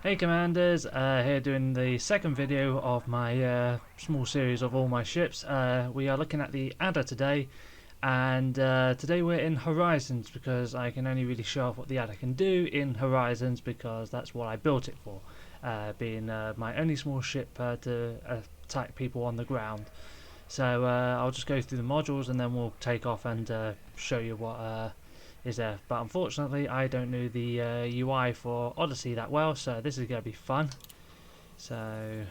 Hey Commanders, here doing the second video of my small series of all my ships. We are looking at the Adder today, and today we're in Horizons because I can only really show off what the Adder can do in Horizons because that's what I built it for, being my only small ship to attack people on the ground. So I'll just go through the modules and then we'll take off and show you what is there. But unfortunately I don't know the UI for Odyssey that well, so this is going to be fun. So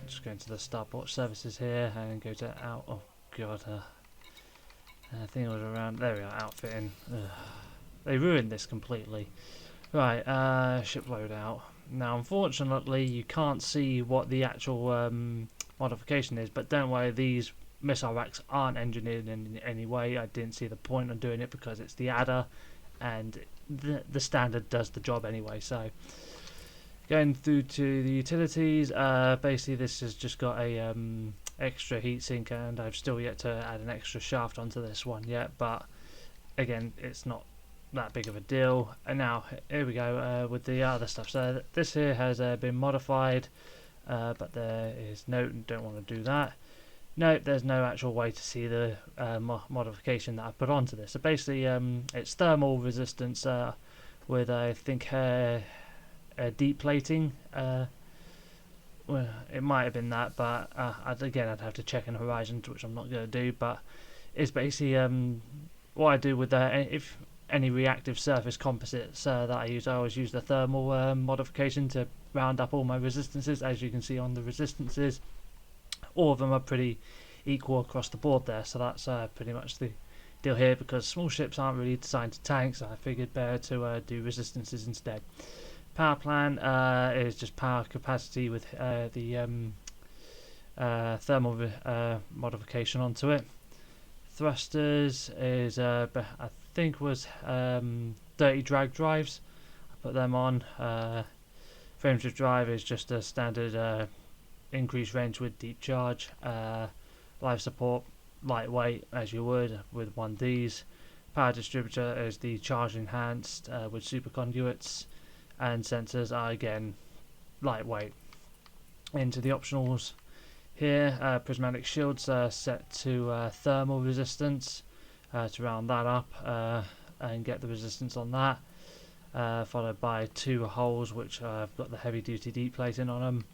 just go into the Starport services here and go to out. Oh god, I think it was around. There we are, outfitting. Ugh. They ruined this completely. Right, ship loadout. Now unfortunately you can't see what the actual modification is, but don't worry, these missile racks aren't engineered in any way. I didn't see the point of doing it because it's the Adder and the standard does the job anyway. So going through to the utilities, basically this has just got a extra heatsink, and I've still yet to add an extra shaft onto this one yet, but again it's not that big of a deal. And now here we go with the other stuff. So this here has been modified, but there is no, don't want to do that. No, there's no actual way to see the modification that I put onto this. So basically it's thermal resistance with I think deep plating. Well, it might have been that, but I'd have to check in Horizons, which I'm not going to do. But it's basically what I do with if any reactive surface composites that I use, I always use the thermal modification to round up all my resistances. As you can see on the resistances, all of them are pretty equal across the board there, so that's pretty much the deal here, because small ships aren't really designed to tank, so I figured better to do resistances instead. Power plant is just power capacity with the thermal modification onto it. Thrusters is I think was dirty drag drives. I put them on. Frames of drive is just a standard increased range with deep charge. Life support lightweight as you would with 1Ds. Power distributor is the charge enhanced with super conduits, and sensors are again lightweight. Into the optionals here, prismatic shields are set to thermal resistance to round that up and get the resistance on that, followed by two holes which have got the heavy duty deep plating on them.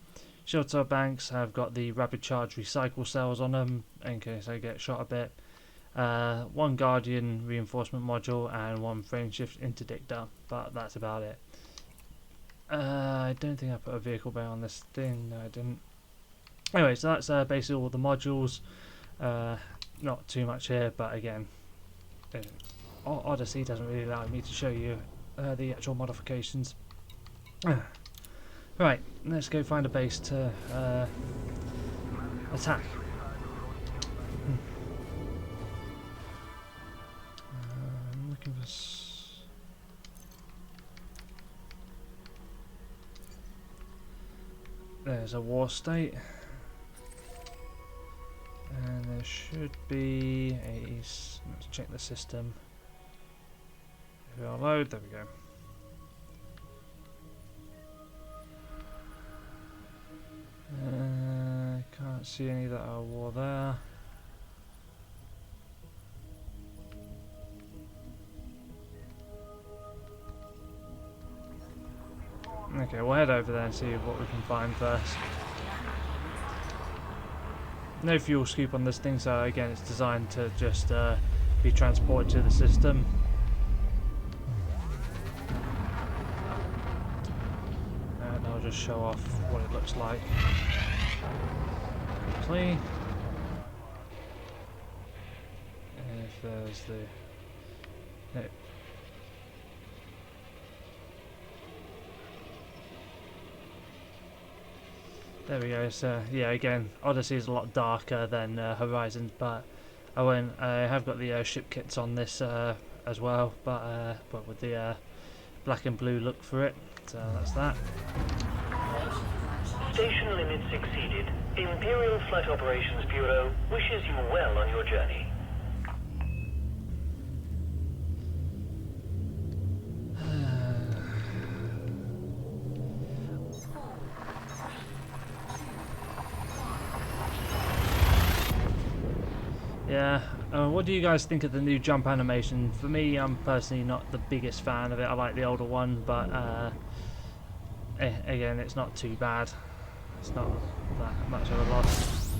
Shield cell banks have got the rapid charge recycle cells on them in case I get shot a bit. One Guardian reinforcement module and one frameshift interdictor, but that's about it. I don't think I put a vehicle bay on this thing. No, I didn't. Anyway, so that's basically all the modules. Not too much here, but again, Odyssey doesn't really allow me to show you the actual modifications. Right, let's go find a base to attack. I'm looking for. There's a war state, and there should be a. Let's check the system. If we load, there we go. Can't see any that are war there. Okay, we'll head over there and see what we can find first. No fuel scoop on this thing, so again it's designed to just be transported to the system. And I'll just show off what it looks like quickly. And if there's the... No. There we go. So yeah, again, Odyssey is a lot darker than Horizons, but I have got the ship kits on this as well, but with the black and blue look for it. So that's that. Station limits exceeded. Imperial Flight Operations Bureau wishes you well on your journey. What do you guys think of the new jump animation? For me, I'm personally not the biggest fan of it. I like the older one, but again, it's not too bad. It's not that much of a loss.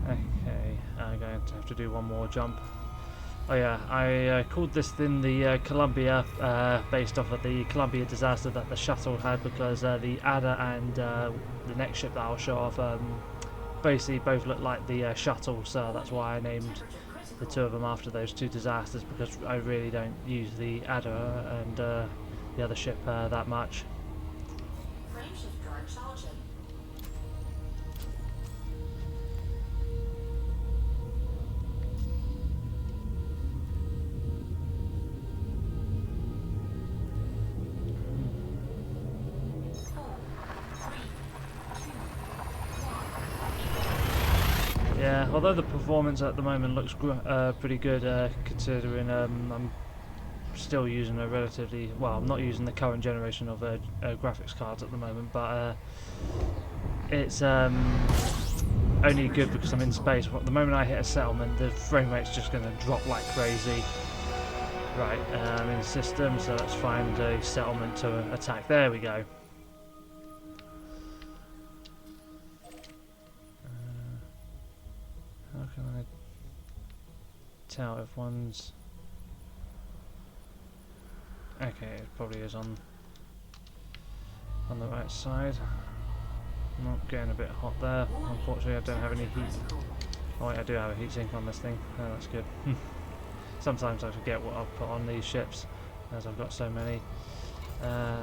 Okay, I'm going to have to do one more jump. Oh yeah, I called this thing the Columbia, based off of the Columbia disaster that the shuttle had, because the Ada and the next ship that I'll show off basically both look like the shuttle, so that's why I named the two of them after those two disasters, because I really don't use the Ada and the other ship that much. Frameshift drive charging. Yeah, although the performance at the moment looks pretty good, considering I'm still using a relatively, well, I'm not using the current generation of graphics cards at the moment, but it's only good because I'm in space. The moment I hit a settlement, the frame rate's just going to drop like crazy. Right, I'm in the system, so let's find a settlement to attack. There we go. How can I tell if one's... Okay, it probably is on the right side. Not getting a bit hot there. Unfortunately, I don't have any heat. Oh wait, I do have a heatsink on this thing. Oh, that's good. Sometimes I forget what I've put on these ships, as I've got so many.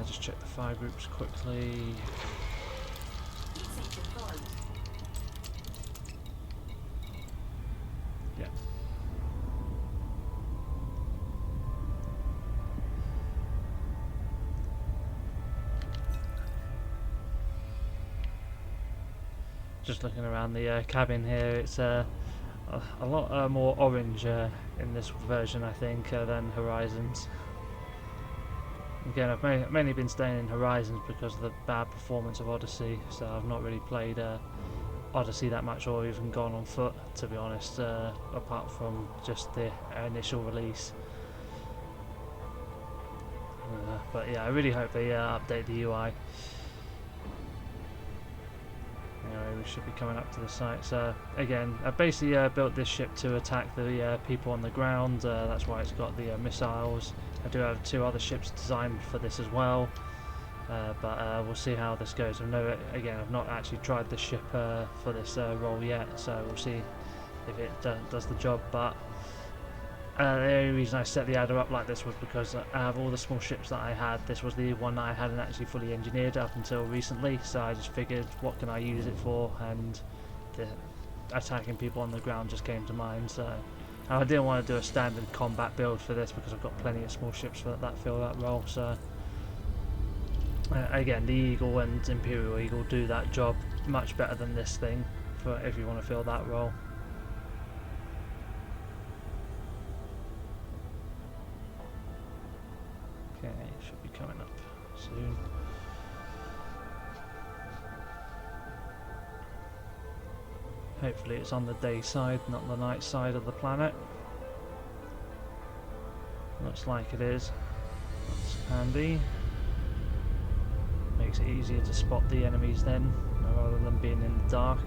Just check the fire groups quickly. Yeah. Just looking around the cabin here, it's a lot more orange in this version, I think, than Horizons. Again, I've mainly been staying in Horizons because of the bad performance of Odyssey, so I've not really played Odyssey that much, or even gone on foot, to be honest, apart from just the initial release. But yeah, I really hope they update the UI. Anyway, we should be coming up to the site. So again, I basically built this ship to attack the people on the ground. That's why it's got the missiles. I do have two other ships designed for this as well, but we'll see how this goes. Again, I've not actually tried this ship for this role yet, so we'll see if it does the job. But the only reason I set the Ada up like this was because out of all the small ships that I had, this was the one that I hadn't actually fully engineered up until recently, so I just figured, what can I use it for, and the attacking people on the ground just came to mind. So I didn't want to do a standard combat build for this because I've got plenty of small ships that fill that role. So again, the Eagle and Imperial Eagle do that job much better than this thing for if you want to fill that role. Okay, should be coming up soon. Hopefully it's on the day side, not the night side of the planet. Looks like it is. That's handy. Makes it easier to spot the enemies then, rather than being in the dark.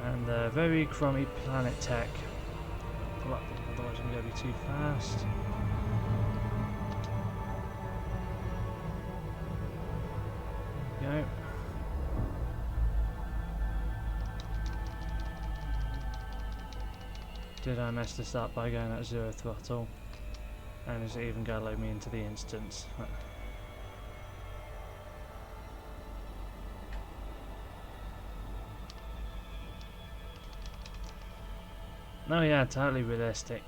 And very crummy planet tech. Pull up, otherwise I'm going to be too fast. There we go. Did I mess this up by going at 0 throttle? And is it even going to load me into the instance? No, yeah, totally realistic.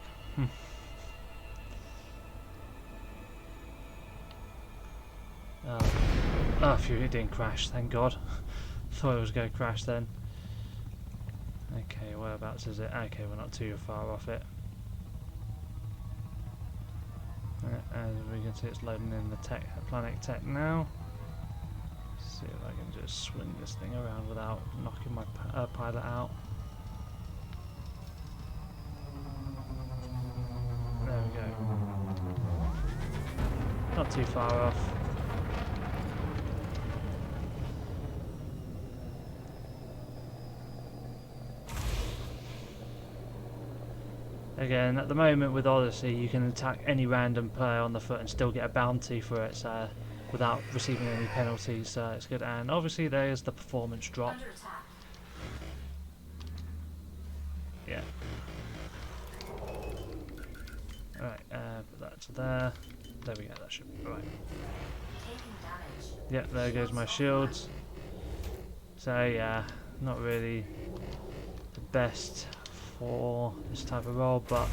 Oh, phew, it didn't crash, thank God. Thought it was going to crash then. Okay, whereabouts is it? Okay, we're not too far off it. As we can see, it's loading in the Planet Tech now. See if I can just swing this thing around without knocking my pilot out. There we go. Not too far off. Again, at the moment with Odyssey, you can attack any random player on the foot and still get a bounty for it, so without receiving any penalties, so it's good. And obviously there's the performance drop. Under attack. Yeah. Alright, put that to there. There we go, that should be right. Taking damage. Yep, there goes my shields. So yeah, not really the best for this type of role, but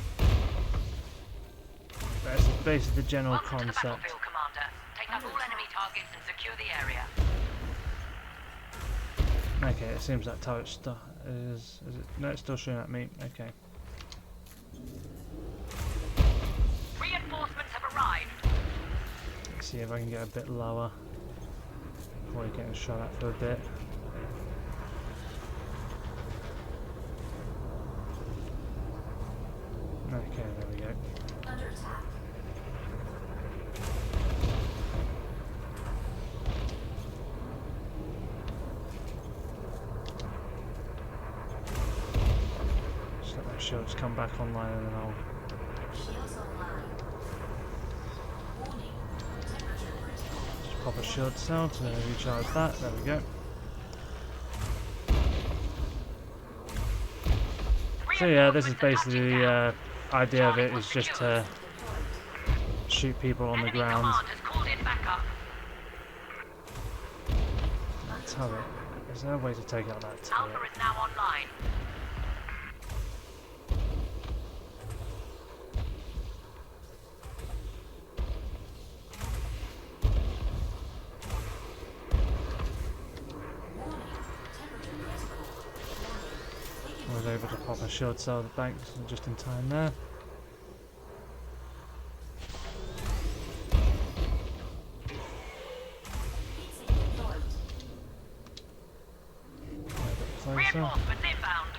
that's basically the general Welcome to the concept. battlefield, Commander. Take out all enemy targets and secure the area. Okay, it seems that turret is it? No, it's still shooting at me. Okay. Reinforcements have arrived. Let's see if I can get a bit lower before getting shot at for a bit. Okay, there we go. Under attack. Just let my shields come back online and then I'll Shields online. Warning. Temperature critical. just pop a shield cell to recharge that. There we go. So yeah, this is basically the idea of it is just to shoot people on the Enemy ground. command has called in backup. That turret. Is there a way to take out that turret? Alpha is now online. Warning. Temperature critical. Warning. Taking I was able to pop a shield cell at the bank just in time there. heatsink deployed. A bit closer. Reinforcements inbound.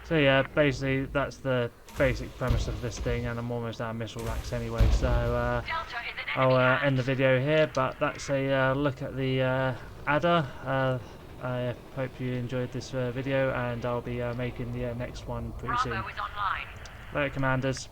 So yeah, basically that's the basic premise of this thing, and I'm almost out of missile racks anyway, so Delta is in I'll enemy end the hands. video here, but that's a look at the adder. I hope you enjoyed this video, and I'll be making the next one pretty soon. Bravo is online. Later, Commanders.